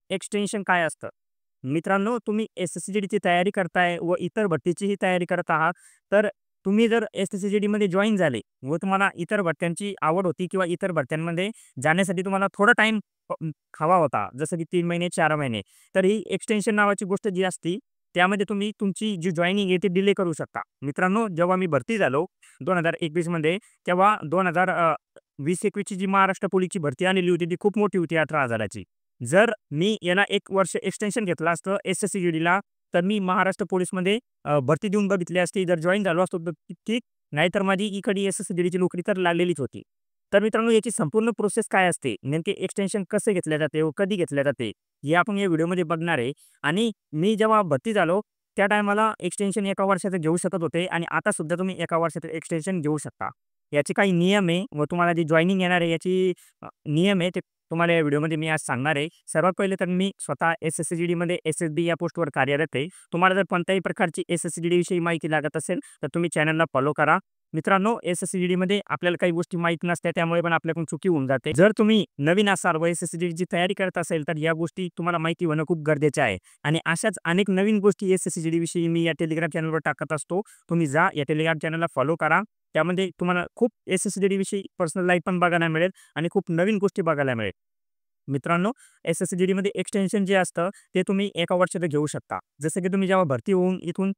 Extension काय असतं? मित्रांनो, तुम्ही एस-एस-सी-जी-डीची तयारी करताय व इतर भरतीचीही तयारी करत आहात, तर तुम्ही जर एस-एस-सी-जी-डीमध्ये जॉइन झाले व तुम्हाला इतर भरत्यांची आवड होती किंवा इतर भरत्यांमध्ये जाण्यासाठी तुम्हाला थोडा टाईम हवा होता, जसं की 3 महिने, 4 महिने. तर ही एक्सटेन्शन नावाची गोष्ट जी असती, त्यामध्ये तुम्ही तुमची जी जॉइनिंग आहे ती डिले करू शकता. मित्रांनो, जेव्हा मी भरती झालो 2021 मध्ये, तेव्हा 2020-21 ची जी महाराष्ट्र पोलीसची भरती आलेली होती, ती खूप मोठी होती 18,000ची. जर मी याला 1 वर्ष एक्सटेन्शन घेतलं असतं एस-एस-सी-जी-डीला, तर मी महाराष्ट्र पोलीसमध्ये भरती देऊन बघितली असती. जर जॉइन झालो असतो तर ठीक, नाहीतर माझी इकडे एस-एस-सी-जी-डीची नोकरी तर लागलेलीच होती. तर मित्रांनो, याची संपूर्ण प्रोसेस काय असते, नेमके एक्सटेन्शन कसे घेतले जाते व कधी घेतले जाते, हे आपण या व्हिडिओमध्ये बघणार आहे. आणि मी जेव्हा भरती झालो, त्या टायमाला एक्सटेन्शन 1 वर्षाचं घेऊ शकत होते आणि आता सुद्धा तुम्ही 1 वर्षाचं एक्सटेन्शन घेऊ शकता. याचे काही नियम आहे व तुम्हाला जी जॉइनिंग येणार आहे याची नियम आहे ते तुम्हाला या व्हिडिओमध्ये मी आज सांगणार आहे. सर्वात पहिले तर मी स्वतः एस-एस-सी-जी-डीमध्ये एस-एस-बी या पोस्टवर कार्यरत आहे. तुम्हाला जर कोणत्याही प्रकारची एस-एस-सी-जी-डी विषयी माहिती लागत असेल, तर तुम्ही चॅनलला फॉलो करा. मित्रांनो, एस-एस-सी-जी-डीमध्ये आपल्याला काही गोष्टी माहीत नसतात, त्यामुळे पण आपल्याकडून चुकी होऊन जाते. जर तुम्ही नवीन असाल व एस-एस-सी-जीची तयारी करत असेल, तर या गोष्टी तुम्हाला माहिती होणं खूप गरजेचं आहे. आणि अशाच अनेक नवीन गोष्टी एस-एस-सी-जी-डी विषयी मी या टेलिग्राम चॅनलवर टाकत असतो. तुम्ही जा या टेलिग्राम चॅनलला फॉलो करा. त्यामध्ये तुम्हाला खूप एस-एस-सी-जी-डी विषयी पर्सनल लाईफ पण बघायला मिळेल आणि खूप नवीन गोष्टी बघायला मिळेल. मित्रांनो, एस-एस-सी-जी-डीमध्ये एक्सटेन्शन जे असतं, ते तुम्ही 1 वर्षाचं घेऊ शकता. जसं की तुम्ही जेव्हा भरती होऊन इथून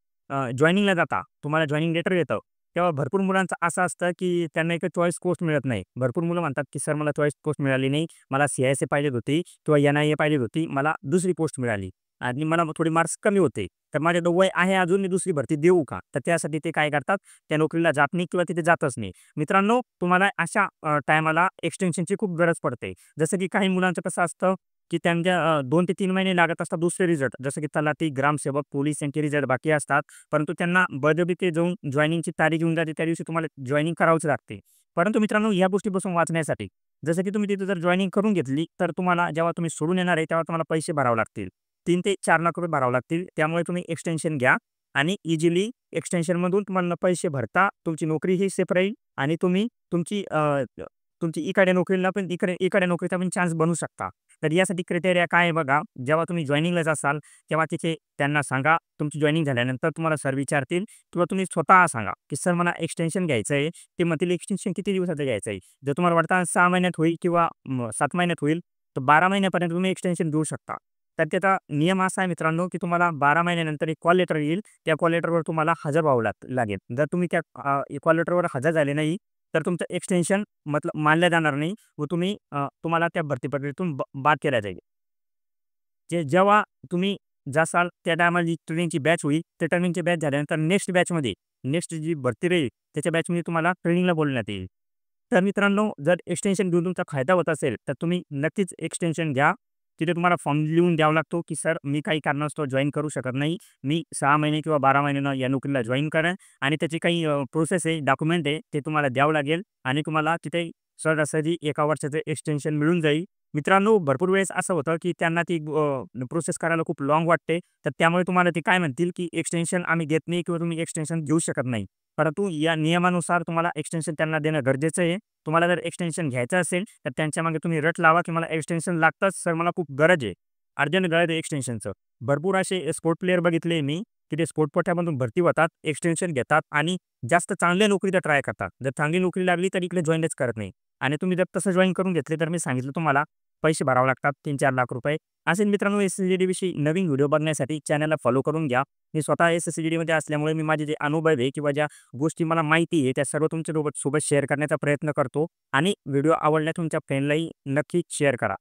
जॉइनिंगला जाता, तुम्हाला जॉइनिंग लेटर येतं. तेव्हा भरपूर मुलांचं असं असतं, की त्यांना एक चॉईस पोस्ट मिळत नाही. भरपूर मुलं म्हणतात, की "सर, मला चॉईस पोस्ट मिळाली नाही. मला सी-आय-एस-एफ पाहिजे होती किंवा एन-आय-ए पाहिजे होती. मला दुसरी पोस्ट मिळाली आणि मला थोडे मार्क्स कमी होते. तर माझ्याकडे वय आहे अजून, मी दुसरी भरती देऊ का?" तर त्यासाठी ते काय करतात, त्या नोकरीला जात नाही किंवा तिथे जातच नाही. मित्रांनो, तुम्हाला अशा टायमाला एक्सटेन्शनची खूप गरज पडते. जसं की काही मुलांचं कसं असतं, की त्यांच्या 2 ते 3 महिने लागत असतात दुसरे रिझल्ट. जसं की तलाठी, ग्रामसेवक, पोलीस यांचे रिझल्ट बाकी असतात. परंतु त्यांना बळजबरी ते जाऊन जॉइनिंगची तारीख येऊन जाते. त्या दिवशी तुम्हाला जॉइनिंग करावंच लागते. परंतु मित्रांनो, या गोष्टीपासून वाचण्यासाठी जसं की तुम्ही तिथे जर जॉइनिंग करून घेतली, तर तुम्हाला जेव्हा तुम्ही सोडून येणार आहे, तेव्हा तुम्हाला पैसे भरावे लागतील. 3 ते 4 लाख रुपये भरावे लागतील. त्यामुळे तुम्ही एक्सटेन्शन घ्या आणि इझिली एक्सटेन्शनमधून तुम्हाला पैसे भरता तुमची नोकरीही सेफ राहील आणि तुम्ही तुमची इकडे नोकरीला पण इकडे नोकरीचा पण चान्स बनवू शकता. तर यासाठी क्रायटेरिया काय आहे बघा, जेव्हा तुम्ही जॉइनिंगलाच असाल, तेव्हा तिथे त्यांना सांगा, तुमची जॉइनिंग झाल्यानंतर तुम्हाला सर विचारतील किंवा तुम्ही स्वतः सांगा, की "सर, मला एक्सटेन्शन घ्यायचं आहे." ते म्हणतील, "एक्सटेन्शन किती दिवसाचं घ्यायचं आहे?" जर तुम्हाला वाटतं 6 महिन्यात होईल किंवा 7 महिन्यात होईल, तर 12 महिन्यापर्यंत तुम्ही एक्सटेन्शन घेऊ शकता. तर त्याचा नियम असा आहे मित्रांनो, की तुम्हाला 12 महिन्यानंतर एक कॉल लेटर येईल. त्या कॉल लेटरवर तुम्हाला हजर व्हावं लागेल. जर तुम्ही त्या कॉल लेटरवर हजर झाले नाही, तर तुमचं एक्सटेन्शन मतलब मानलं जाणार नाही व तुम्हाला त्या भरती प्रक्रियेतून बाद केल्या जाईल. जेव्हा तुम्ही जासाल त्या टायमाला जी ट्रेनिंगची बॅच होईल, त्या ट्रेनिंगची बॅच झाल्यानंतर नेक्स्ट जी भरती राहील, त्याच्या बॅचमध्ये तुम्हाला ट्रेनिंगला बोलवण्यात येईल. तर मित्रांनो, जर एक्सटेन्शन घेऊन तुमचा फायदा होत असेल, तर तुम्ही नक्कीच एक्सटेन्शन घ्या. तिथे तुम्हाला फॉर्म लिहून द्यावा लागतो, की "सर, मी काही कारणास्तव जॉइन करू शकत नाही. मी 6 महिने किंवा 12 महिन्यांना या नोकरीला जॉइन करा." आणि त्याची काही प्रोसेस आहे, डॉक्युमेंट आहे, ते तुम्हाला द्यावं लागेल आणि तुम्हाला तिथे सहजासहजी 1 वर्षाचं एक्सटेन्शन मिळून जाईल. मित्रांनो, भरपूर वेळेस असं होतं, की त्यांना ती प्रोसेस करायला खूप लाँग वाटते. तर त्यामुळे तुम्हाला ते काय म्हणतील, की एक्सटेन्शन आम्ही देत नाही किंवा तुम्ही एक्सटेन्शन घेऊ शकत नाही. परंतु या नियमानुसार तुम्हाला एक्सटेन्शन त्यांना देणं गरजेचं आहे. तुम्हाला जर एक्सटेन्शन घ्यायचं असेल, तर त्यांच्यामागे तुम्ही रट लावा, की मला एक्सटेन्शन लागतंच सर, मला खूप गरज आहे. अर्जंट गरज आहे एक्सटेन्शनचं. भरपूर असे स्पोर्ट प्लेयर बघितले मी, की ते स्पोर्ट भरती होतात, एक्सटेन्शन घेतात आणि जास्त चांगल्या नोकरीला ट्राय करतात. जर चांगली नोकरी लागली, तर इकडे जॉइनच करत नाही. आणि तुम्ही जर तसं जॉइन करून घेतले, तर मी सांगितलं तुम्हाला पैसे भरावे लागतात 3-4 लाख रुपये. असेच मित्रांनो, एस-एस-सी-जी-डी विषयी नवीन व्हिडिओ बघण्यासाठी चॅनलला फॉलो करून घ्या. मी स्वतः एस-एस-सी-जी-डीमध्ये असल्यामुळे मी माझे जे अनुभव आहे किंवा ज्या गोष्टी मला माहिती आहे, त्या सर्व तुमच्या सोबत शेअर करण्याचा प्रयत्न करतो आणि व्हिडिओ आवडल्यास तुमच्या फ्रेंडलाही नक्की शेअर करा.